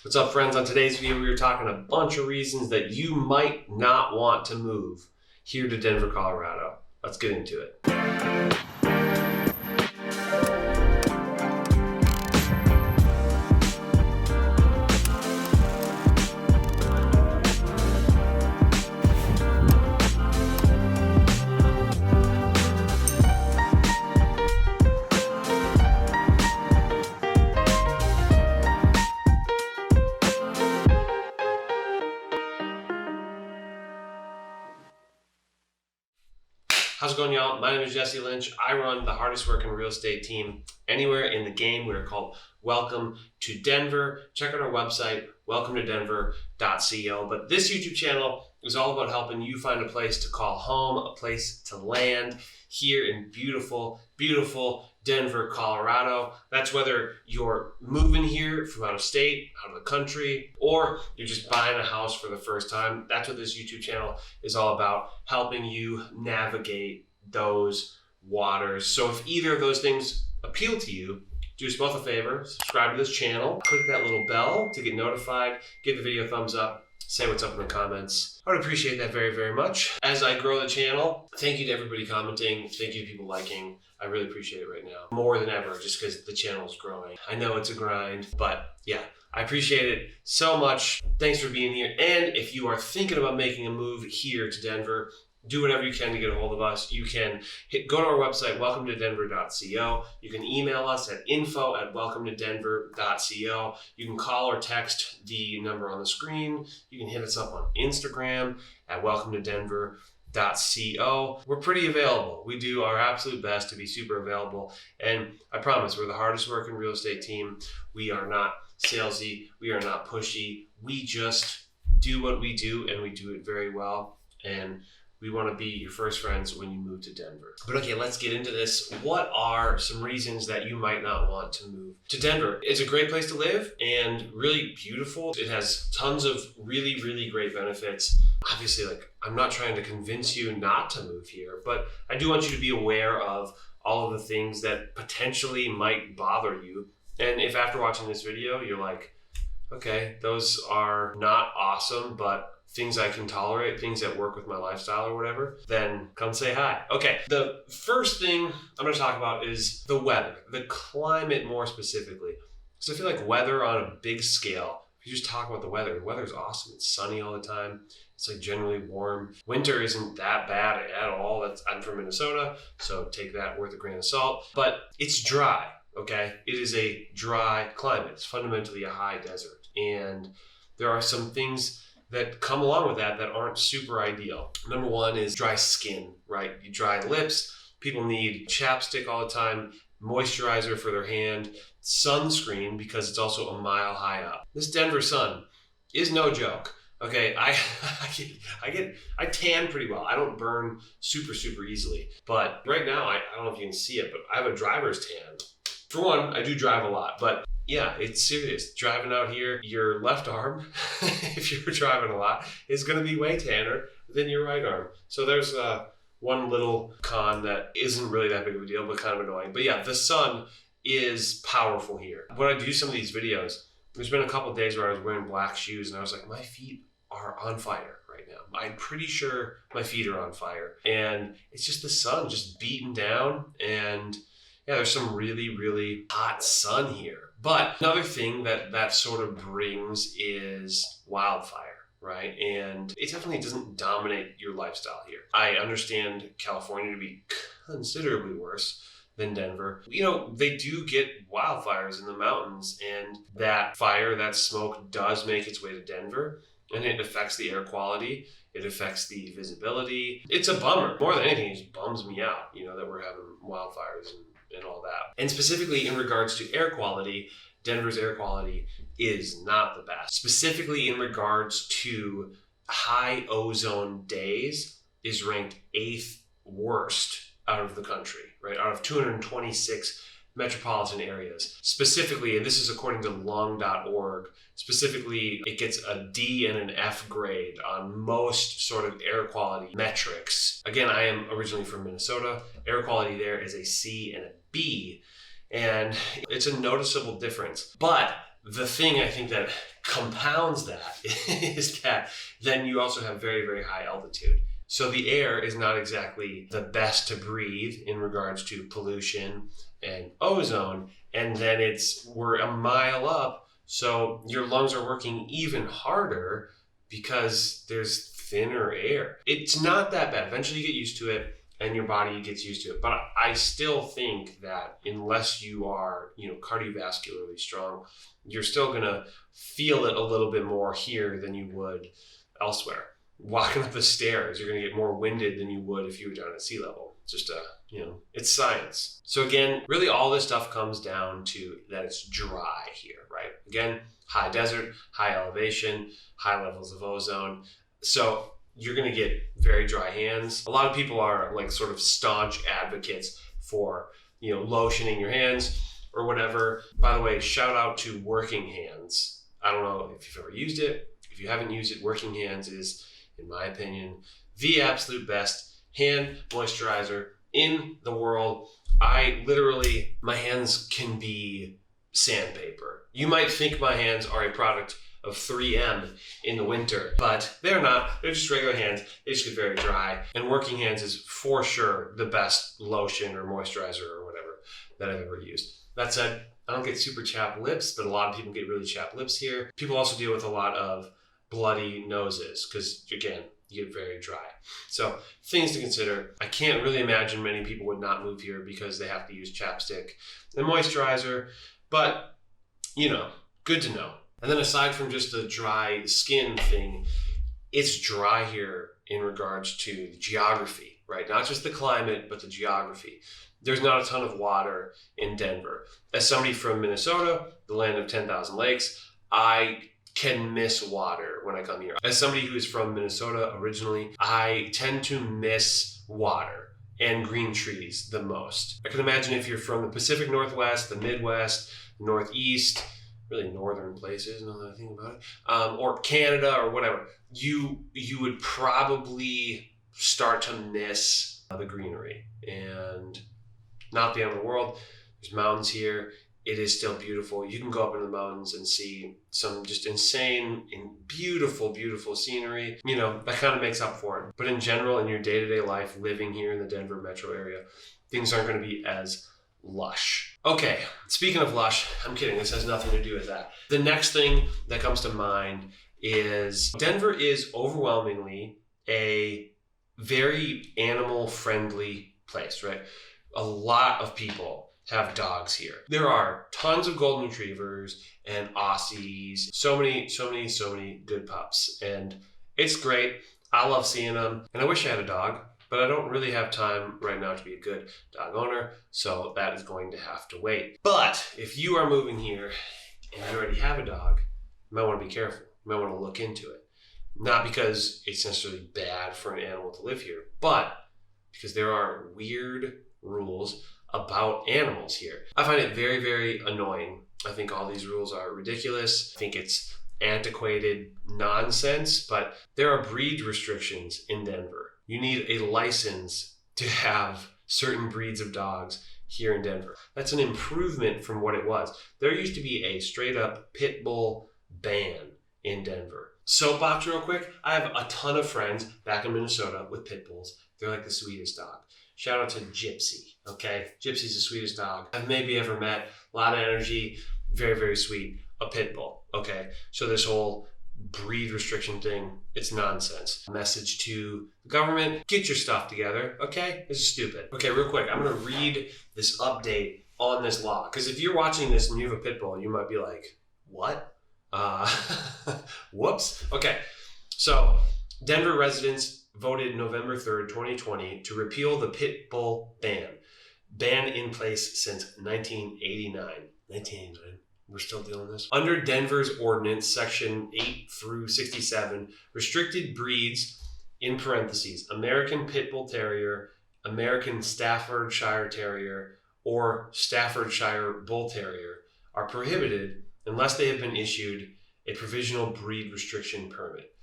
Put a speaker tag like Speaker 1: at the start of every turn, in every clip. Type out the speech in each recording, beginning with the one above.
Speaker 1: What's up, friends? On today's video, we were talking a bunch of reasons that you might not want to move here to Denver, Colorado. Let's get into it. How's it going, y'all? My name is Jesse Lynch. I run the hardest working real estate team anywhere in the game. We're called Welcome to Denver. Check out our website, welcometodenver.co. But this YouTube channel is all about helping you find a place to call home, a place to land here in beautiful, beautiful Denver, Colorado. That's whether you're moving here from out of state, out of the country, or you're just buying a house for the first time. That's what this YouTube channel is all about, helping you navigate those waters. So if either of those things appeal to you, do us both a favor, subscribe to this channel, click that little bell to get notified, give the video a thumbs up, say what's up in the comments. I would appreciate that very, very much. As I grow the channel, thank you to everybody commenting, thank you to people liking. I really appreciate it right now, more than ever, just because the channel is growing. I know it's a grind, but yeah, I appreciate it so much. Thanks for being here. And if you are thinking about making a move here to Denver, do whatever you can to get a hold of us. You can go to our website, welcometodenver.co. You can email us at info@welcometodenver.co. You can call or text the number on the screen. You can hit us up on Instagram at welcometodenver.co. We're pretty available. We do our absolute best to be super available. And I promise, we're the hardest working real estate team. We are not salesy. We are not pushy. We just do what we do, and we do it very well. And we want to be your first friends when you move to Denver. But okay, let's get into this. What are some reasons that you might not want to move to Denver? It's a great place to live and really beautiful. It has tons of really, really great benefits. Obviously, I'm not trying to convince you not to move here, but I do want you to be aware of all of the things that potentially might bother you. And if after watching this video, you're like, okay, those are not awesome, but things I can tolerate, things that work with my lifestyle or whatever, then come say hi. Okay, the first thing I'm gonna talk about is the weather, the climate more specifically. So I feel like weather on a big scale, if you just talk about the weather is awesome. It's sunny all the time. It's generally warm. Winter isn't that bad at all. I'm from Minnesota, so take that with a grain of salt. But it's dry, okay? It is a dry climate. It's fundamentally a high desert. And there are some things that come along with that aren't super ideal. Number one is dry skin, right? You dry lips, people need chapstick all the time, moisturizer for their hand, sunscreen because it's also a mile high up. This Denver sun is no joke. Okay, I tan pretty well. I don't burn super easily. But right now, I don't know if you can see it, but I have a driver's tan. For one, I do drive a lot, but yeah, it's serious. Driving out here, your left arm, if you're driving a lot, is going to be way tanner than your right arm. So there's one little con that isn't really that big of a deal, but kind of annoying. But yeah, the sun is powerful here. When I do some of these videos, there's been a couple of days where I was wearing black shoes and I was like, my feet are on fire right now. I'm pretty sure my feet are on fire. And it's just the sun just beating down, and yeah, there's some really, really hot sun here. But another thing that sort of brings is wildfire, right? And it definitely doesn't dominate your lifestyle here. I understand California to be considerably worse than Denver. You know, they do get wildfires in the mountains, and that fire, that smoke does make its way to Denver, and it affects the air quality. It affects the visibility. It's a bummer. More than anything, it just bums me out, that we're having wildfires and all that. And specifically in regards to air quality, Denver's air quality is not the best. Specifically in regards to high ozone days, is ranked 8th worst out of the country, right? Out of 226 metropolitan areas. Specifically, and this is according to lung.org, specifically it gets a D and an F grade on most sort of air quality metrics. Again, I am originally from Minnesota. Air quality there is a C and a B, and it's a noticeable difference. But The thing I think that compounds that is that then you also have very, very high altitude. So the air is not exactly the best to breathe in regards to pollution and ozone. And then we're a mile up. So your lungs are working even harder because there's thinner air. It's not that bad. Eventually you get used to it and your body gets used to it. But I still think that unless you are, cardiovascularly strong, you're still going to feel it a little bit more here than you would elsewhere. Walking up the stairs, you're going to get more winded than you would if you were down at sea level. Just it's science. So again, really all this stuff comes down to that it's dry here, right? Again, high desert, high elevation, high levels of ozone. So you're going to get very dry hands. A lot of people are like sort of staunch advocates for, lotioning your hands or whatever. By the way, shout out to Working Hands. I don't know if you've ever used it. If you haven't used it, Working Hands is, in my opinion, the absolute best hand moisturizer in the world. My hands can be sandpaper. You might think my hands are a product of 3M in the winter, but they're not. They're just regular hands. They just get very dry. And Working Hands is for sure the best lotion or moisturizer or whatever that I've ever used. That said, I don't get super chapped lips, but a lot of people get really chapped lips here. People also deal with a lot of bloody noses because, again, you get very dry. So things to consider. I can't really imagine many people would not move here because they have to use chapstick and moisturizer, but, good to know. And then aside from just the dry skin thing, it's dry here in regards to the geography, right? Not just the climate, but the geography. There's not a ton of water in Denver. As somebody from Minnesota, the land of 10,000 lakes, I can miss water when I come here. As somebody who is from Minnesota originally, I tend to miss water and green trees the most. I can imagine if you're from the Pacific Northwest, the Midwest, the Northeast, really northern places, now that I think about it, or Canada or whatever, you would probably start to miss the greenery. And not the end of the world. There's mountains here. It is still beautiful. You can go up into the mountains and see some just insane and beautiful, beautiful scenery. That kind of makes up for it. But in general, in your day-to-day life, living here in the Denver metro area, things aren't going to be as lush. Okay, speaking of lush, I'm kidding. This has nothing to do with that. The next thing that comes to mind is Denver is overwhelmingly a very animal-friendly place, right? A lot of people have dogs here. There are tons of golden retrievers and Aussies, so many good pups. And it's great. I love seeing them. And I wish I had a dog, but I don't really have time right now to be a good dog owner. So that is going to have to wait. But if you are moving here and you already have a dog, you might want to be careful. You might want to look into it. Not because it's necessarily bad for an animal to live here, but because there are weird rules about animals here. I find it very, very annoying. I think all these rules are ridiculous. I think it's antiquated nonsense, but there are breed restrictions in Denver. You need a license to have certain breeds of dogs here in Denver. That's an improvement from what it was. There used to be a straight up pit bull ban in Denver. Soapbox real quick. I have a ton of friends back in Minnesota with pit bulls. They're like the sweetest dog. Shout out to Gypsy, okay? Gypsy's the sweetest dog I've maybe ever met. A lot of energy, very, very sweet. A pit bull, okay? So this whole breed restriction thing, it's nonsense. Message to the government, get your stuff together, okay? This is stupid. Okay, real quick, I'm gonna read this update on this law. Because if you're watching this and you have a pit bull, you might be like, what? Whoops. Okay, so Denver residents voted November 3rd, 2020 to repeal the pit bull ban. Ban in place since 1989. 1989. We're still dealing with this. Under Denver's ordinance, section 8 through 67, restricted breeds, in parentheses, American Pit Bull Terrier, American Staffordshire Terrier, or Staffordshire Bull Terrier are prohibited unless they have been issued a provisional breed restriction permit.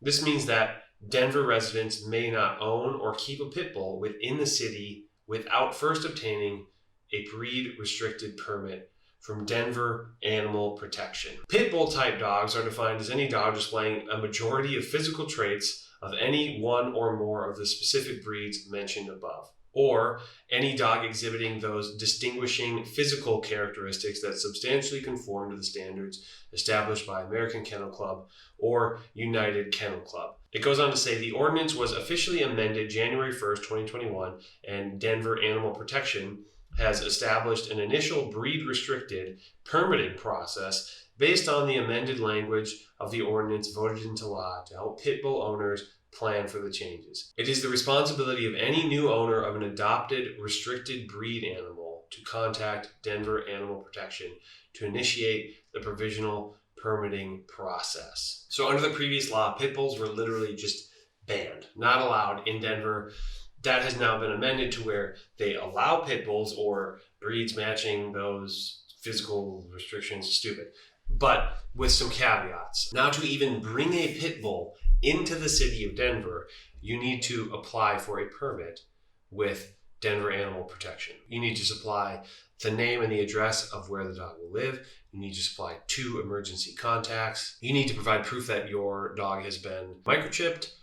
Speaker 1: This means that Denver residents may not own or keep a pit bull within the city without first obtaining a breed restricted permit from Denver Animal Protection. Pit bull type dogs are defined as any dog displaying a majority of physical traits of any one or more of the specific breeds mentioned above, or any dog exhibiting those distinguishing physical characteristics that substantially conform to the standards established by American Kennel Club or United Kennel Club. It goes on to say the ordinance was officially amended January 1st, 2021, and Denver Animal Protection has established an initial breed-restricted permitting process based on the amended language of the ordinance voted into law to help pit bull owners plan for the changes. It is the responsibility of any new owner of an adopted restricted breed animal to contact Denver Animal Protection to initiate the provisional permitting process. So under the previous law, pit bulls were literally just banned, not allowed in Denver. That has now been amended to where they allow pit bulls or breeds matching those physical restrictions. Stupid. But with some caveats. Now, to even bring a pit bull into the city of Denver, you need to apply for a permit with Denver Animal Protection. You need to supply the name and the address of where the dog will live. You need to supply 2 emergency contacts. You need to provide proof that your dog has been microchipped,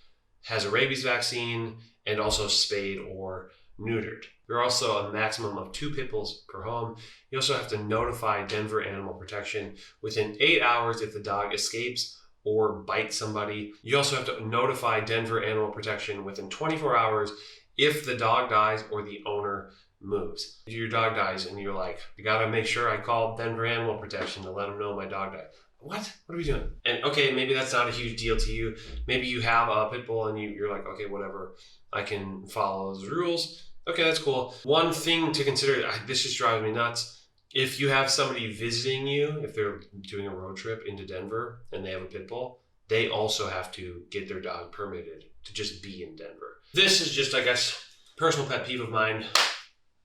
Speaker 1: has a rabies vaccine, and also spayed or neutered. There are also a maximum of 2 pit bulls per home. You also have to notify Denver Animal Protection within 8 hours if the dog escapes or bites somebody. You also have to notify Denver Animal Protection within 24 hours if the dog dies or the owner moves. If your dog dies and you're like, you gotta make sure I call Denver Animal Protection to let them know my dog died. What are we doing? And okay, maybe that's not a huge deal to you. Maybe you have a pit bull and you're like, okay, whatever, I can follow those rules. Okay, that's cool. One thing to consider, this just drives me nuts. If you have somebody visiting you, if they're doing a road trip into Denver and they have a pit bull, they also have to get their dog permitted to just be in Denver. This is just, I guess, personal pet peeve of mine.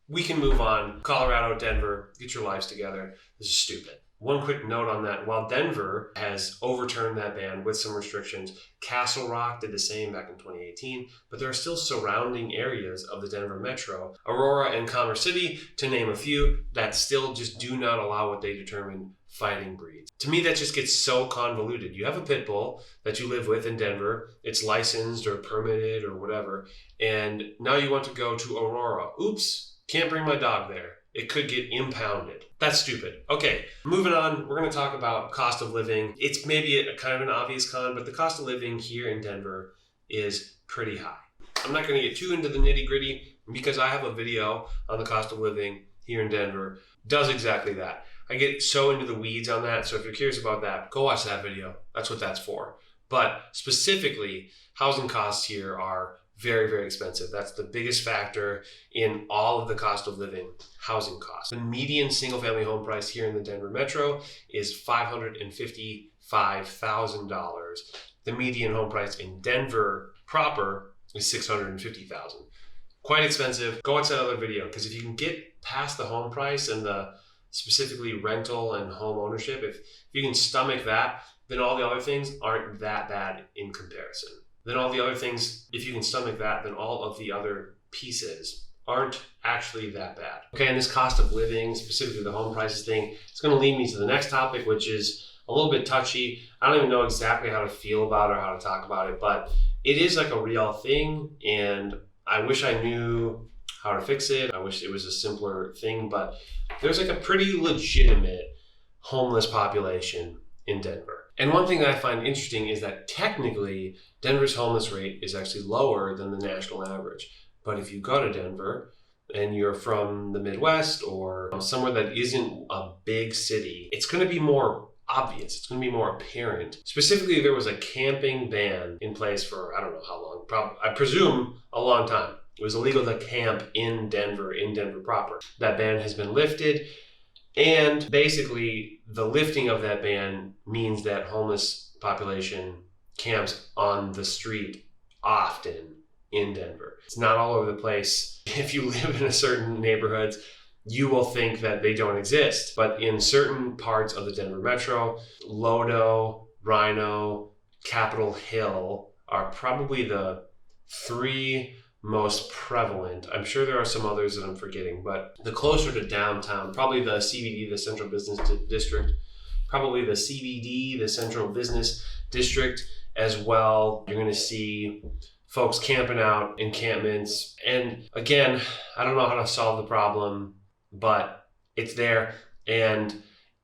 Speaker 1: We can move on. Colorado, Denver, get your lives together. This is stupid. One quick note on that. While Denver has overturned that ban with some restrictions, Castle Rock did the same back in 2018, but there are still surrounding areas of the Denver metro, Aurora and Commerce City, to name a few, that still just do not allow what they determine fighting breeds. To me, that just gets so convoluted. You have a pit bull that you live with in Denver, it's licensed or permitted or whatever, and now you want to go to Aurora. Oops, can't bring my dog there. It could get impounded. That's stupid. Okay, moving on, we're going to talk about cost of living. It's maybe a kind of an obvious con, but the cost of living here in Denver is pretty high. I'm not going to get too into the nitty gritty because I have a video on the cost of living here in Denver. Does exactly that. I get so into the weeds on that, so if you're curious about that, go watch that video. That's what that's for. But specifically, housing costs here are very, very expensive. That's the biggest factor in all of the cost of living, housing costs. The median single family home price here in the Denver metro is $555,000. The median home price in Denver proper is $650,000. Quite expensive. Go watch that other video, because if you can get past the home price and the specifically rental and home ownership, if you can stomach that, then all the other things aren't that bad in comparison. Then all the other things, if you can stomach that, then all of the other pieces aren't actually that bad. Okay, and this cost of living, specifically the home prices thing, it's going to lead me to the next topic, which is a little bit touchy. I don't even know exactly how to feel about it or how to talk about it, but it is like a real thing, and I wish I knew how to fix it. I wish it was a simpler thing, but there's like a pretty legitimate homeless population in Denver. And one thing that I find interesting is that technically Denver's homeless rate is actually lower than the national average. But if you go to Denver and you're from the Midwest or somewhere that isn't a big city, it's going to be more obvious. It's going to be more apparent. Specifically, there was a camping ban in place for, I don't know how long, I presume a long time. It was illegal to camp in Denver proper. That ban has been lifted. And basically, the lifting of that ban means that homeless population camps on the street often in Denver. It's not all over the place. If you live in a certain neighborhoods, you will think that they don't exist. But in certain parts of the Denver metro, Lodo, Rhino, Capitol Hill are probably the 3 most prevalent. I'm sure there are some others that I'm forgetting, but the closer to downtown, probably the CBD, the Central Business District, probably the CBD, the Central Business District as well. You're going to see folks camping out, encampments. And again, I don't know how to solve the problem, but it's there. And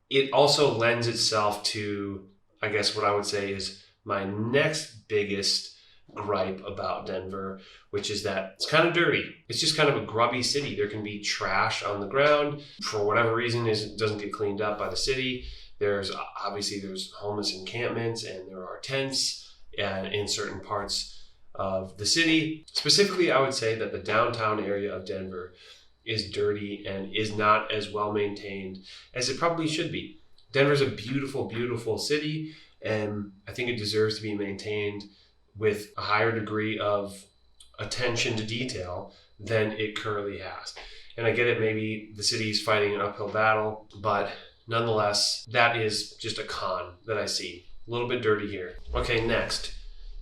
Speaker 1: it also lends itself to, I guess what I would say is my next biggest gripe about Denver, which is that it's kind of dirty. It's just kind of a grubby city. There can be trash on the ground. For whatever reason, it doesn't get cleaned up by the city. There's homeless encampments and there are tents in certain parts of the city. Specifically, I would say that the downtown area of Denver is dirty and is not as well maintained as it probably should be. Denver's a beautiful, beautiful city, and I think it deserves to be maintained with a higher degree of attention to detail than it currently has. And I get it, maybe the city's fighting an uphill battle, but nonetheless, that is just a con that I see. A little bit dirty here. Okay, next.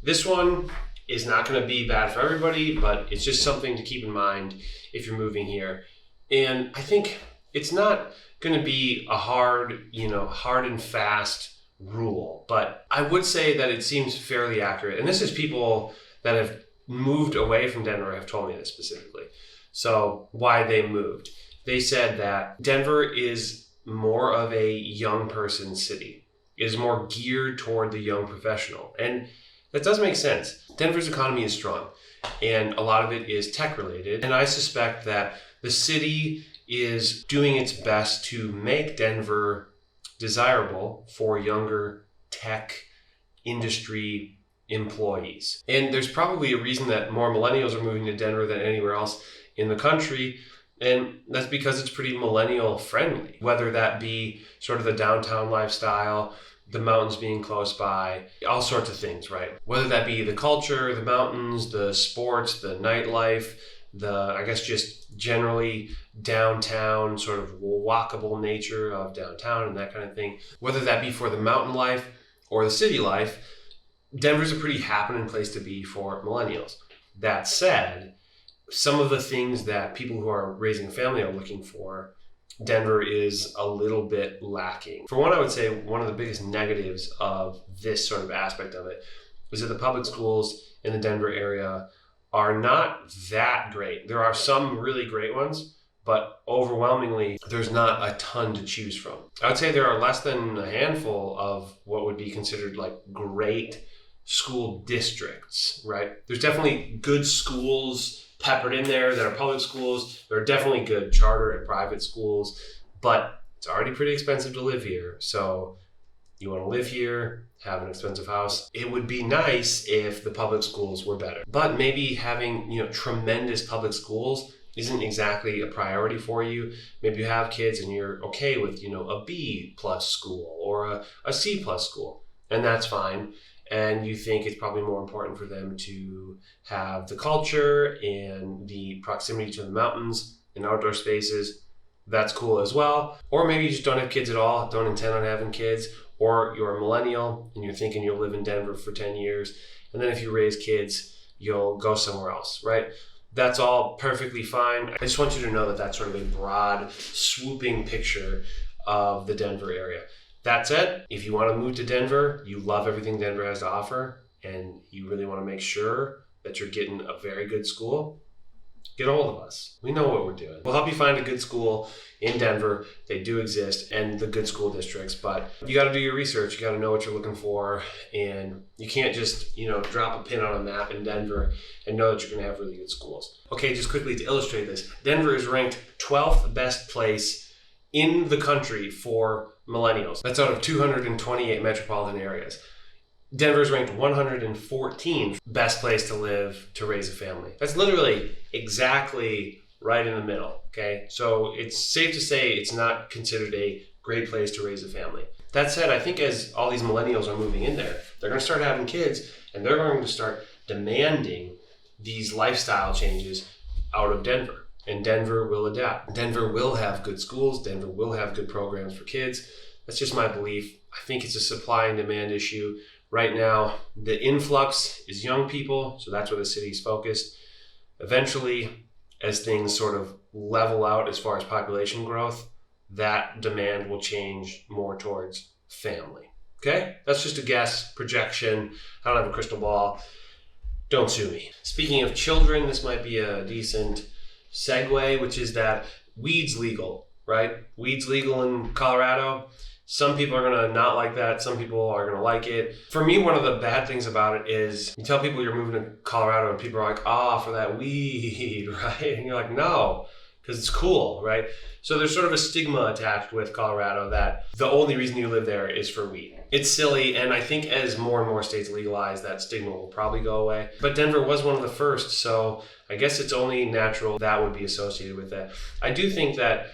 Speaker 1: This one is not going to be bad for everybody, but it's just something to keep in mind if you're moving here. And I think it's not going to be a hard and fast rule, but I would say that it seems fairly accurate. And this is people that have moved away from Denver have told me this specifically. So why they moved. They said that Denver is more of a young person city. It is more geared toward the young professional. And that does make sense. Denver's economy is strong, and a lot of it is tech related. And I suspect that the city is doing its best to make Denver desirable for younger tech industry employees. And there's probably a reason that more millennials are moving to Denver than anywhere else in the country. And that's because it's pretty millennial friendly, whether that be sort of the downtown lifestyle, the mountains being close by, all sorts of things, right? Whether that be the culture, the mountains, the sports, the nightlife, I guess just generally downtown, sort of walkable nature of downtown and that kind of thing. Whether that be for the mountain life or the city life, Denver's a pretty happening place to be for millennials. That said, some of the things that people who are raising a family are looking for, Denver is a little bit lacking. For one, I would say one of the biggest negatives of this sort of aspect of it is that the public schools in the Denver area are not that great. There are some really great ones, but overwhelmingly, there's not a ton to choose from. I would say there are less than a handful of what would be considered like great school districts, right? There's definitely good schools peppered in there that are public schools. There are definitely good charter and private schools, but it's already pretty expensive to live here. So you want to live here, have an expensive house. It would be nice if the public schools were better, but maybe having, tremendous public schools isn't exactly a priority for you. Maybe you have kids and you're okay with, a B plus school or a C plus school, and that's fine. And you think it's probably more important for them to have the culture and the proximity to the mountains and outdoor spaces. That's cool as well. Or maybe you just don't have kids at all, don't intend on having kids, or you're a millennial and you're thinking you'll live in Denver for 10 years. And then if you raise kids, you'll go somewhere else, right? That's all perfectly fine. I just want you to know that that's sort of a broad, swooping picture of the Denver area. That said, if you want to move to Denver, you love everything Denver has to offer, and you really want to make sure that you're getting a very good school, get a hold of us. We know what we're doing. We'll help you find a good school in Denver. They do exist, and the good school districts, but you got to do your research. You got to know what you're looking for, and you can't just, drop a pin on a map in Denver and know that you're going to have really good schools. Okay, just quickly to illustrate this, Denver is ranked 12th best place in the country for millennials. That's out of 228 metropolitan areas. Denver is ranked 114th best place to live to raise a family. That's literally exactly right in the middle, okay? So it's safe to say it's not considered a great place to raise a family. That said, I think as all these millennials are moving in there, they're going to start having kids, and they're going to start demanding these lifestyle changes out of Denver. And Denver will adapt. Denver will have good schools. Denver will have good programs for kids. That's just my belief. I think it's a supply and demand issue. Right now, the influx is young people, so that's where the city's focused. Eventually, as things sort of level out as far as population growth, that demand will change more towards family. Okay? That's just a guess, projection. I don't have a crystal ball. Don't sue me. Speaking of children, this might be a decent segue, which is that weed's legal, right? Weed's legal in Colorado. Some people are going to not like that. Some people are going to like it. For me, one of the bad things about it is you tell people you're moving to Colorado and people are like, for that weed, right? And you're like, no, because it's cool, right? So there's sort of a stigma attached with Colorado that the only reason you live there is for weed. It's silly, and I think as more and more states legalize, that stigma will probably go away. But Denver was one of the first, so I guess it's only natural that would be associated with that. I do think that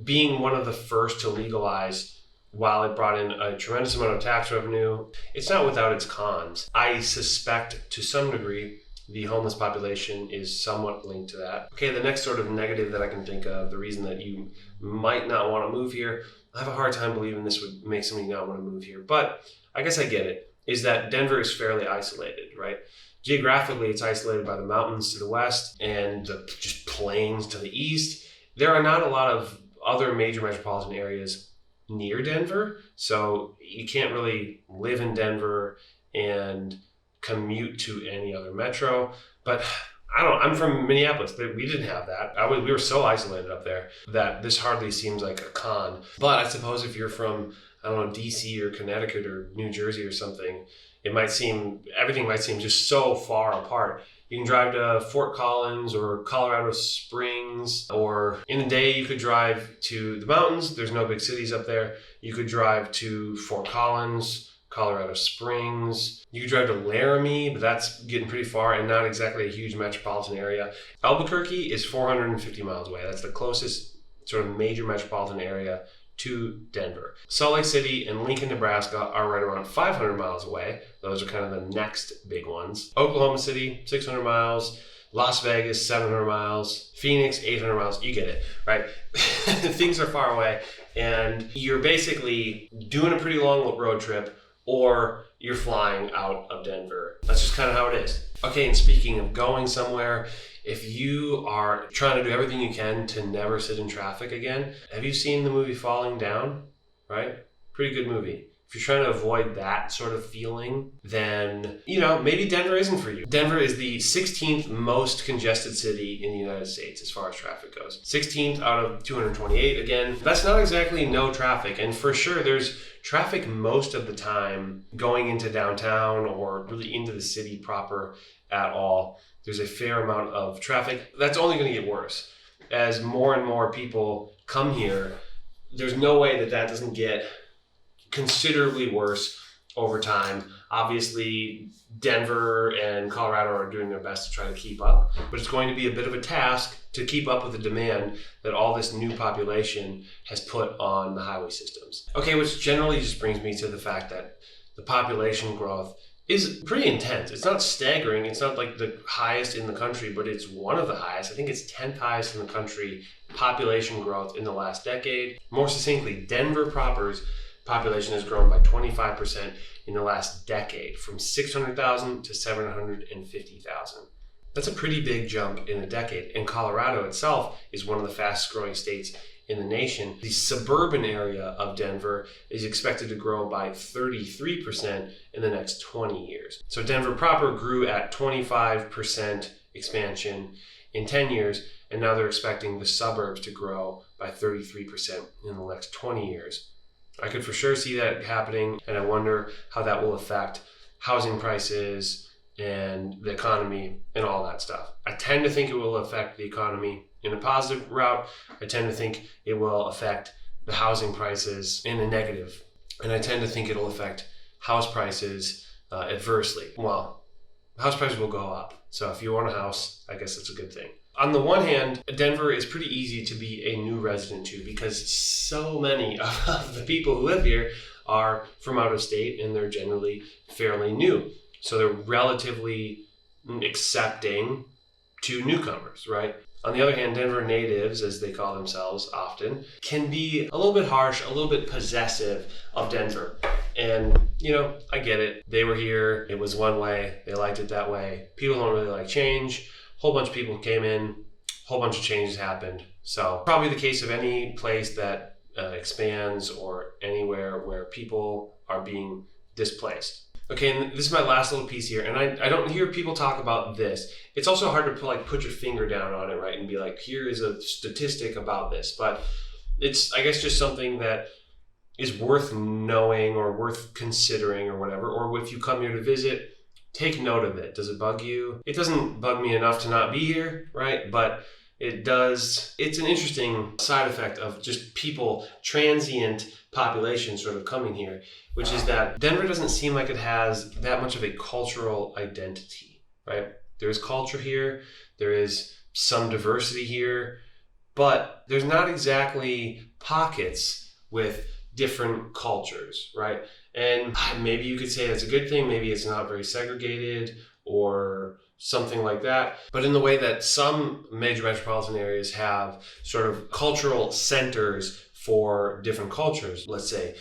Speaker 1: being one of the first to legalize, while it brought in a tremendous amount of tax revenue, it's not without its cons. I suspect to some degree the homeless population is somewhat linked to that. Okay, the next sort of negative that I can think of, the reason that you might not want to move here, I have a hard time believing this would make somebody not want to move here, but I guess I get it, is that Denver is fairly isolated, right? Geographically, it's isolated by the mountains to the west and just plains to the east. There are not a lot of other major metropolitan areas near Denver, so you can't really live in Denver and commute to any other metro. But I'm from Minneapolis. We didn't have that. We were so isolated up there that this hardly seems like a con. But I suppose if you're from, DC or Connecticut or New Jersey or something, everything might seem just so far apart. You can drive to Fort Collins or Colorado Springs, or in a day you could drive to the mountains. There's no big cities up there. You could drive to Fort Collins, Colorado Springs. You could drive to Laramie, but that's getting pretty far and not exactly a huge metropolitan area. Albuquerque is 450 miles away. That's the closest sort of major metropolitan area to Denver. Salt Lake City and Lincoln, Nebraska are right around 500 miles away. Those are kind of the next big ones. Oklahoma City, 600 miles. Las Vegas, 700 miles. Phoenix, 800 miles. You get it, right? Things are far away, and you're basically doing a pretty long road trip, or you're flying out of Denver. That's just kind of how it is. Okay, and speaking of going somewhere, if you are trying to do everything you can to never sit in traffic again, have you seen the movie Falling Down? Right? Pretty good movie. If you're trying to avoid that sort of feeling, then, maybe Denver isn't for you. Denver is the 16th most congested city in the United States as far as traffic goes. 16th out of 228 again. That's not exactly no traffic. And for sure, there's traffic most of the time going into downtown or really into the city proper at all. There's a fair amount of traffic. That's only going to get worse. As more and more people come here, there's no way that doesn't get considerably worse over time. Obviously, Denver and Colorado are doing their best to try to keep up, but it's going to be a bit of a task to keep up with the demand that all this new population has put on the highway systems. Okay, which generally just brings me to the fact that the population growth is pretty intense. It's not staggering. It's not like the highest in the country, but it's one of the highest. I think it's 10th highest in the country population growth in the last decade. More succinctly, Denver proper's population has grown by 25% in the last decade, from 600,000 to 750,000. That's a pretty big jump in a decade. And Colorado itself is one of the fastest growing states in the nation. The suburban area of Denver is expected to grow by 33% in the next 20 years. So Denver proper grew at 25% expansion in 10 years, and now they're expecting the suburbs to grow by 33% in the next 20 years. I could for sure see that happening, and I wonder how that will affect housing prices and the economy and all that stuff. I tend to think it will affect the economy in a positive route. I tend to think it will affect the housing prices in a negative. And I tend to think it'll affect house prices adversely. Well, house prices will go up. So if you want a house, I guess that's a good thing. On the one hand, Denver is pretty easy to be a new resident to, because so many of the people who live here are from out of state, and they're generally fairly new. So they're relatively accepting to newcomers, right? On the other hand, Denver natives, as they call themselves often, can be a little bit harsh, a little bit possessive of Denver. And, I get it. They were here. It was one way. They liked it that way. People don't really like change. whole bunch of people came in, whole bunch of changes happened. So probably the case of any place that expands or anywhere where people are being displaced. Okay, and this is my last little piece here, and I don't hear people talk about this. It's also hard to put your finger down on it, right, and be like, here is a statistic about this. But it's, I guess, just something that is worth knowing or worth considering or whatever. Or if you come here to visit, take note of it. Does it bug you? It doesn't bug me enough to not be here, right? But it does. It's an interesting side effect of just people, transient population sort of coming here, which is that Denver doesn't seem like it has that much of a cultural identity, right? There is culture here, there is some diversity here, but there's not exactly pockets with different cultures, right? And maybe you could say that's a good thing, maybe it's not very segregated or something like that. But in the way that some major metropolitan areas have sort of cultural centers for different cultures, let's say,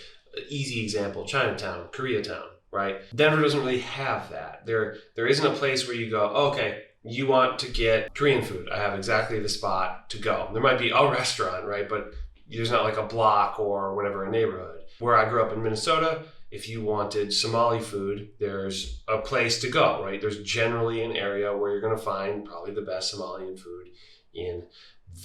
Speaker 1: easy example, Chinatown, Koreatown, right? Denver doesn't really have that. There isn't a place where you go, okay, you want to get Korean food. I have exactly the spot to go. There might be a restaurant, right? But there's not like a block or whatever, a neighborhood. Where I grew up in Minnesota, if you wanted Somali food, there's a place to go, right? There's generally an area where you're going to find probably the best Somalian food in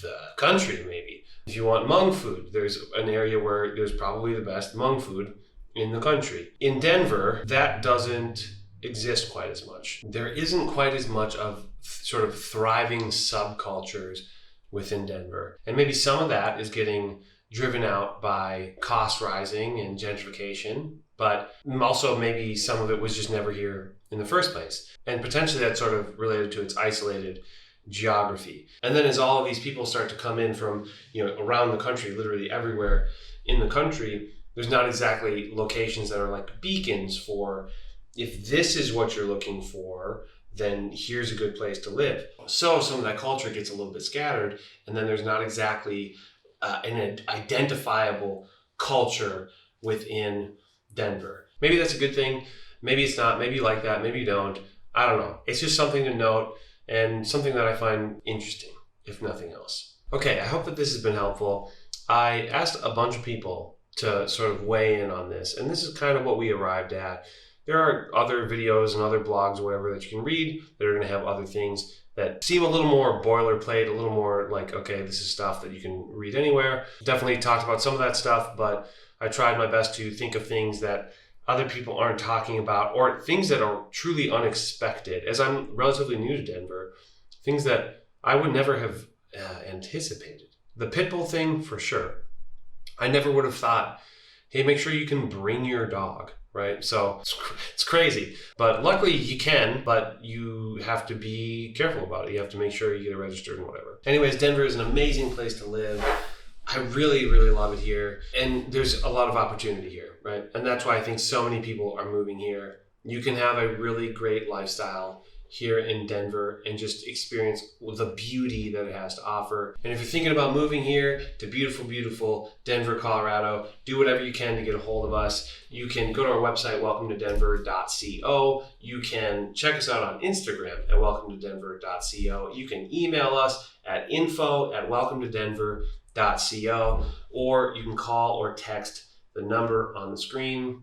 Speaker 1: the country, maybe. If you want Hmong food, there's an area where there's probably the best Hmong food in the country. In Denver, that doesn't exist quite as much. There isn't quite as much of sort of thriving subcultures within Denver. And maybe some of that is getting driven out by cost rising and gentrification, but also maybe some of it was just never here in the first place. And potentially that's sort of related to its isolated geography. And then as all of these people start to come in from, around the country, literally everywhere in the country, there's not exactly locations that are like beacons for, if this is what you're looking for, then here's a good place to live. So some of that culture gets a little bit scattered, and then there's not exactly an identifiable culture within Denver. Maybe that's a good thing. Maybe it's not. Maybe you like that. Maybe you don't. I don't know. It's just something to note and something that I find interesting, if nothing else. Okay, I hope that this has been helpful. I asked a bunch of people to sort of weigh in on this, and this is kind of what we arrived at. There are other videos and other blogs or whatever that you can read that are going to have other things that seem a little more boilerplate, a little more like, okay, this is stuff that you can read anywhere. Definitely talked about some of that stuff, but I tried my best to think of things that other people aren't talking about, or things that are truly unexpected. As I'm relatively new to Denver, things that I would never have anticipated. The pit bull thing, for sure. I never would have thought, hey, make sure you can bring your dog, right? So it's crazy. But luckily you can, but you have to be careful about it. You have to make sure you get it registered and whatever. Anyways, Denver is an amazing place to live. I really, really love it here. And there's a lot of opportunity here, right? And that's why I think so many people are moving here. You can have a really great lifestyle here in Denver and just experience the beauty that it has to offer. And if you're thinking about moving here to beautiful, beautiful Denver, Colorado, do whatever you can to get a hold of us. You can go to our website, welcometodenver.co. You can check us out on Instagram at welcometodenver.co. You can email us at info@welcometodenver.co, or you can call or text the number on the screen.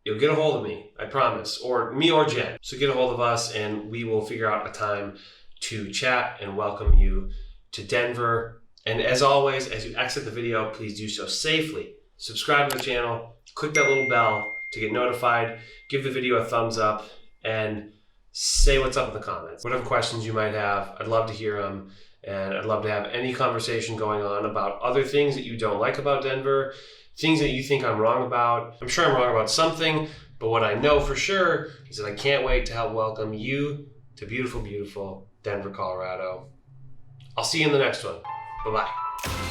Speaker 1: You'll get a hold of me, I promise, or me or Jen. So get a hold of us and we will figure out a time to chat and welcome you to Denver. And as always, as you exit the video, please do so safely. Subscribe to the channel, click that little bell to get notified, give the video a thumbs up, and say what's up in the comments. Whatever questions you might have, I'd love to hear them. And I'd love to have any conversation going on about other things that you don't like about Denver, things that you think I'm wrong about. I'm sure I'm wrong about something, but what I know for sure is that I can't wait to help welcome you to beautiful, beautiful Denver, Colorado. I'll see you in the next one. Bye-bye.